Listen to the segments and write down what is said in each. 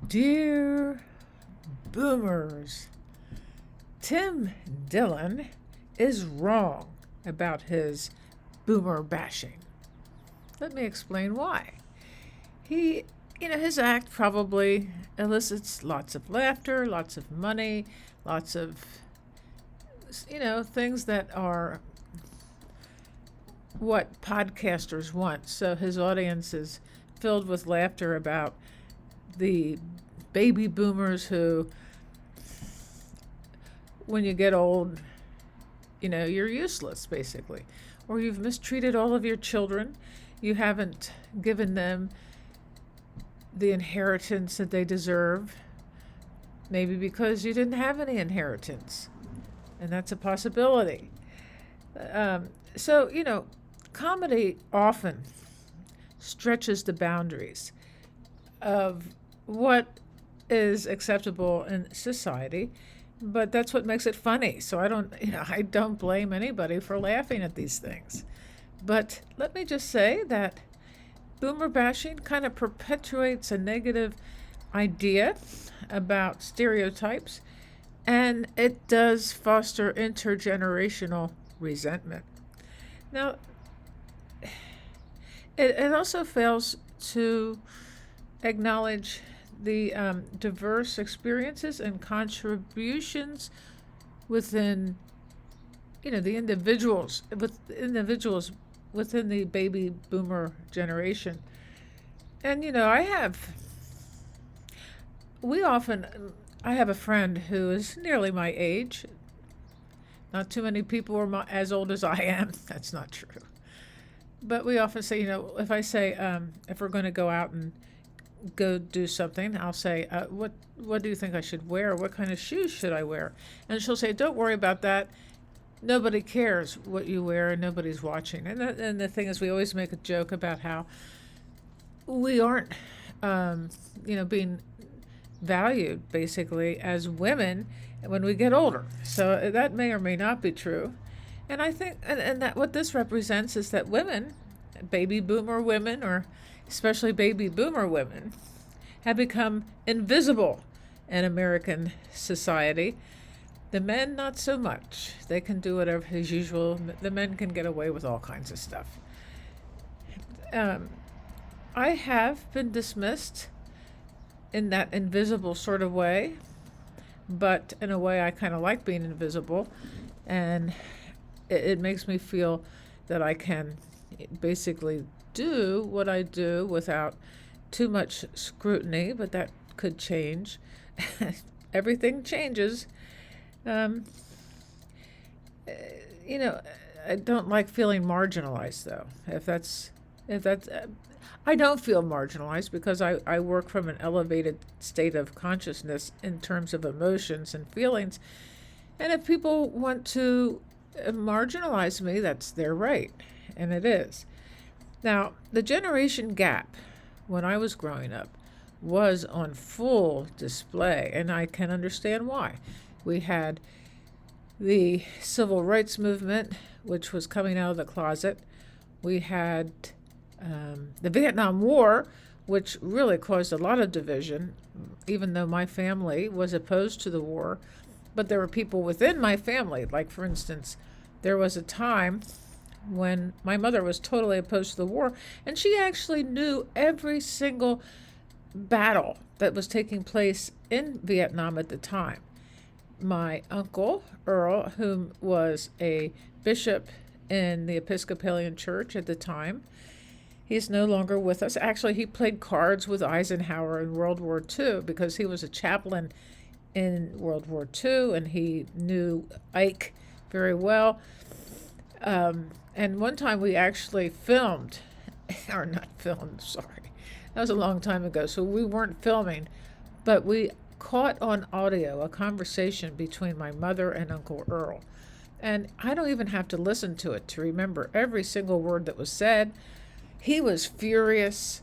Dear boomers, Tim Dillon is wrong about his boomer bashing. Let me explain why. He, his act probably elicits lots of laughter, lots of money, lots of, things that are what podcasters want. So his audience is filled with laughter about the baby boomers who, when you get old, you're useless, basically. Or you've mistreated all of your children. You haven't given them the inheritance that they deserve. Maybe because you didn't have any inheritance. And that's a possibility. So, comedy often stretches the boundaries of what is acceptable in society, but that's what makes it funny. So I don't blame anybody for laughing at these things. But let me just say that boomer bashing kind of perpetuates a negative idea about stereotypes, and it does foster intergenerational resentment. Now, it also fails to acknowledge the diverse experiences and contributions within, the individuals within the baby boomer generation. And I have a friend who is nearly my age. Not too many people are as old as I am. That's not true. But we often say, if I say, if we're going to go out and go do something, I'll say, what do you think I should wear? What kind of shoes should I wear? And she'll say, don't worry about that. Nobody cares what you wear and nobody's watching. And the thing is, we always make a joke about how we aren't, being valued basically as women when we get older. So that may or may not be true. And I think, and that what this represents is that women, baby boomer women, or especially baby boomer women, have become invisible in American society. The men, not so much. They can do whatever as usual. The men can get away with all kinds of stuff. I have been dismissed in that invisible sort of way, but in a way I kind of like being invisible, and it makes me feel that I can basically do what I do without too much scrutiny, but that could change. Everything changes. I don't like feeling marginalized, though. If that's, I don't feel marginalized because I work from an elevated state of consciousness in terms of emotions and feelings. And if people want to marginalize me, that's their right, and it is. Now, the generation gap when I was growing up was on full display, and I can understand why. We had the civil rights movement, which was coming out of the closet. We had the Vietnam War, which really caused a lot of division, even though my family was opposed to the war. But there were people within my family, like, for instance, there was a time when my mother was totally opposed to the war, and she actually knew every single battle that was taking place in Vietnam at the time. My uncle, Earl, whom was a bishop in the Episcopalian Church at the time, he's no longer with us. Actually, he played cards with Eisenhower in World War II because he was a chaplain in World War II, and he knew Ike very well. And one time we actually filmed, or not filmed, sorry. That was a long time ago, so we weren't filming, but we caught on audio a conversation between my mother and Uncle Earl. And I don't even have to listen to it to remember every single word that was said. He was furious.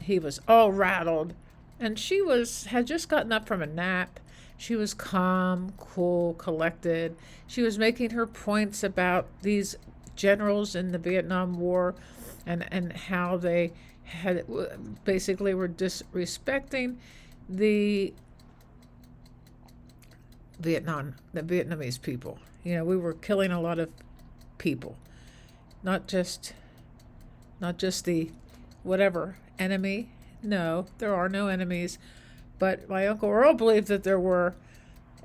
He was all rattled. And she had just gotten up from a nap. She was calm, cool, collected. She was making her points about these generals in the Vietnam War and how they had basically were disrespecting the the Vietnamese people. We were killing a lot of people, not just the whatever enemy. No, there are no enemies, but my Uncle Earl believed that there were,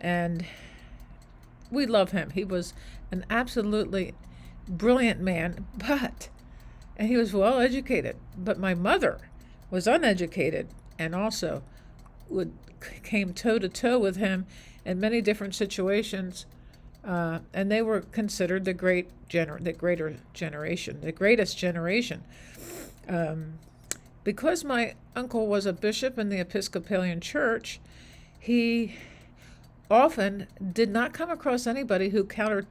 and we love him. He was an absolutely brilliant man, and he was well educated. But my mother was uneducated and also came toe to toe with him in many different situations, and they were considered the greatest generation. Because my uncle was a bishop in the Episcopalian Church, he often did not come across anybody who countered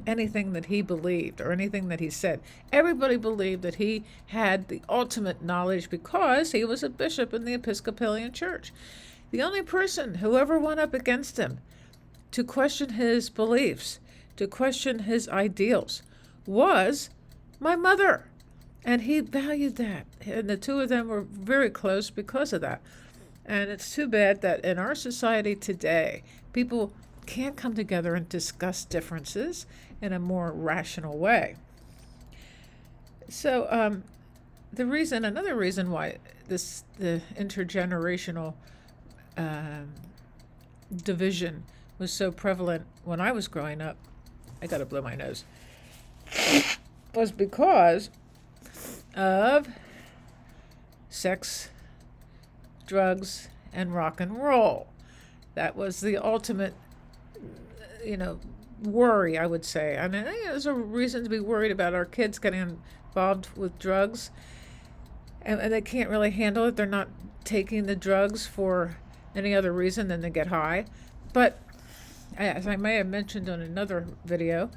anything that he believed or anything that he said. Everybody believed that he had the ultimate knowledge because he was a bishop in the Episcopalian Church. The only person who ever went up against him to question his beliefs, to question his ideals, was my mother. And he valued that. And the two of them were very close because of that. And it's too bad that in our society today, people can't come together and discuss differences in a more rational way. So another reason why the intergenerational division was so prevalent when I was growing up, I gotta blow my nose, was because of sex, drugs, and rock and roll. That was the ultimate, worry, I would say. I mean, there's a reason to be worried about our kids getting involved with drugs, and they can't really handle it. They're not taking the drugs for any other reason than to get high. But as I may have mentioned on another video,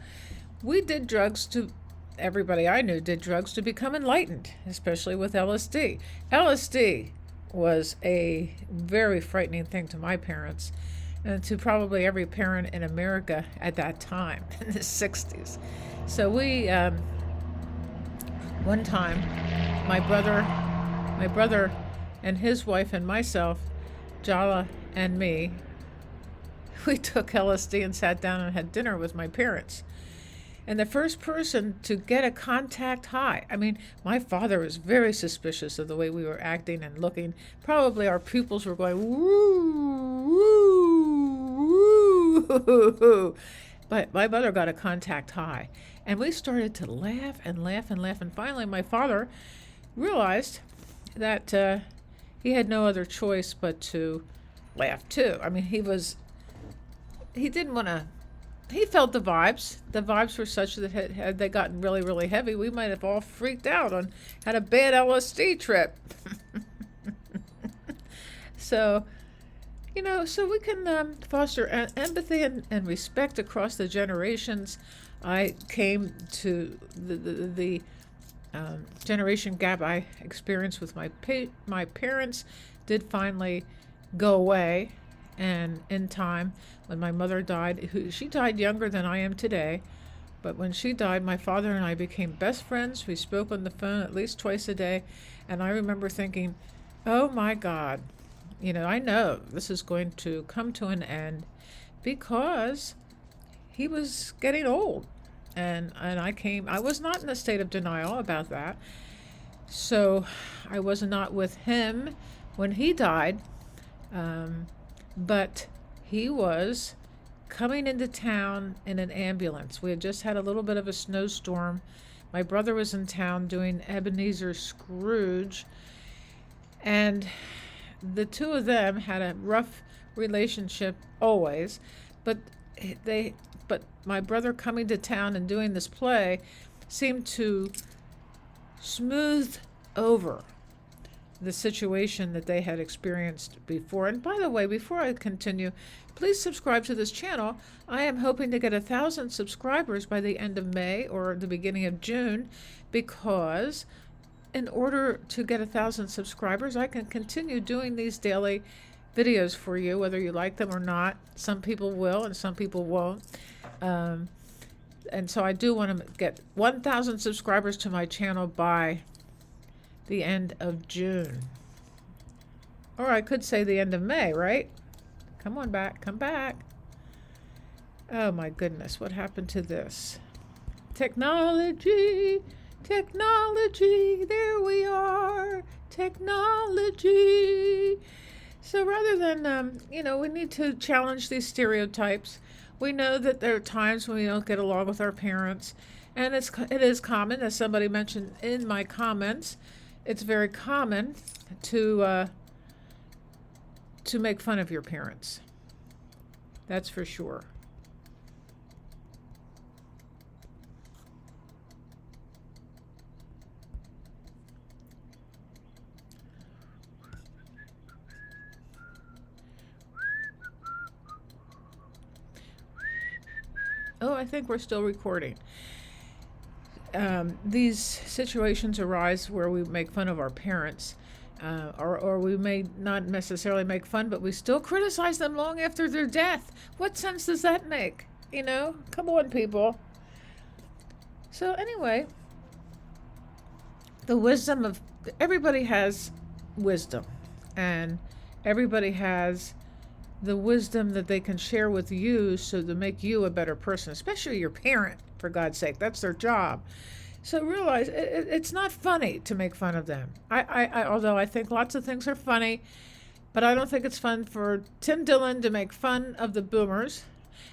everybody I knew did drugs to become enlightened, especially with LSD. LSD was a very frightening thing to my parents and to probably every parent in America at that time, in the 60s. So we, one time, my brother and his wife and myself, Jala and me, we took LSD and sat down and had dinner with my parents. And the first person to get a contact high, I mean, my father was very suspicious of the way we were acting and looking. Probably our pupils were going, woo, woo, woo. But my mother got a contact high. And we started to laugh and laugh and laugh. And finally, my father realized that he had no other choice but to laugh too. I mean, he didn't want to. He felt the vibes. The vibes were such that had they gotten really, really heavy, we might have all freaked out and had a bad LSD trip. So we can foster empathy and respect across the generations. I came to the generation gap I experienced with my parents did finally go away. And in time, when my mother died, she died younger than I am today, but when she died, my father and I became best friends. We spoke on the phone at least twice a day, and I remember thinking, oh my God, I know this is going to come to an end because he was getting old. And I was not in a state of denial about that. So I was not with him when he died. But he was coming into town in an ambulance. We had just had a little bit of a snowstorm. My brother was in town doing Ebenezer Scrooge, and the two of them had a rough relationship always, but my brother coming to town and doing this play seemed to smooth over the situation that they had experienced before. And by the way, before I continue, please subscribe to this channel. I am hoping to get 1,000 subscribers by the end of May or the beginning of June, because in order to get 1,000 subscribers, I can continue doing these daily videos for you, whether you like them or not. Some people will and some people won't. And so I do want to get 1,000 subscribers to my channel by the end of June. Or I could say the end of May, right? Come on back, come back. Oh my goodness, what happened to this? Technology, technology, there we are, technology. So rather than, we need to challenge these stereotypes. We know that there are times when we don't get along with our parents, and it is common, as somebody mentioned in my comments, it's very common to make fun of your parents. That's for sure. Oh, I think we're still recording. These situations arise where we make fun of our parents, or we may not necessarily make fun, but we still criticize them long after their death. What sense does that make? Come on, people. So anyway, the wisdom of everybody has wisdom, and everybody has the wisdom that they can share with you so to make you a better person, especially your parent, for God's sake. That's their job. So realize it's not funny to make fun of them. Although I think lots of things are funny, but I don't think it's fun for Tim Dillon to make fun of the boomers,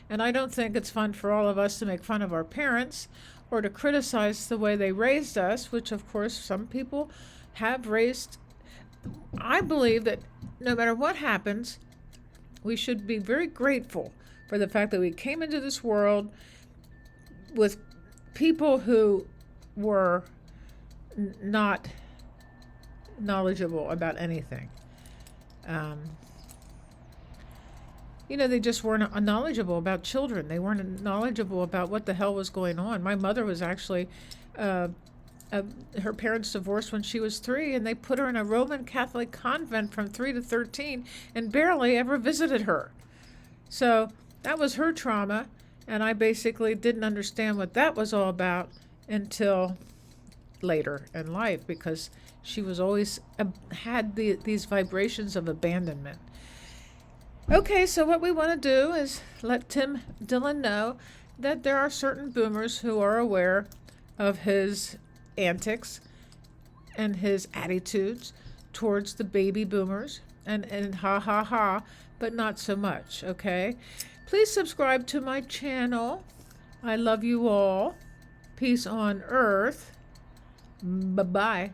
and I don't think it's fun for all of us to make fun of our parents or to criticize the way they raised us, which of course some people have raised. I believe that no matter what happens, we should be very grateful for the fact that we came into this world with people who were not knowledgeable about anything. They just weren't knowledgeable about children. They weren't knowledgeable about what the hell was going on. My mother was actually, her parents divorced when she was 3, and they put her in a Roman Catholic convent from 3 to 13 and barely ever visited her. So that was her trauma, and I basically didn't understand what that was all about until later in life, because she was always had these vibrations of abandonment. Okay, so what we want to do is let Tim Dillon know that there are certain boomers who are aware of his antics and his attitudes towards the baby boomers, and ha ha ha, but not so much, okay? Please subscribe to my channel. I love you all. Peace on earth. Bye-bye.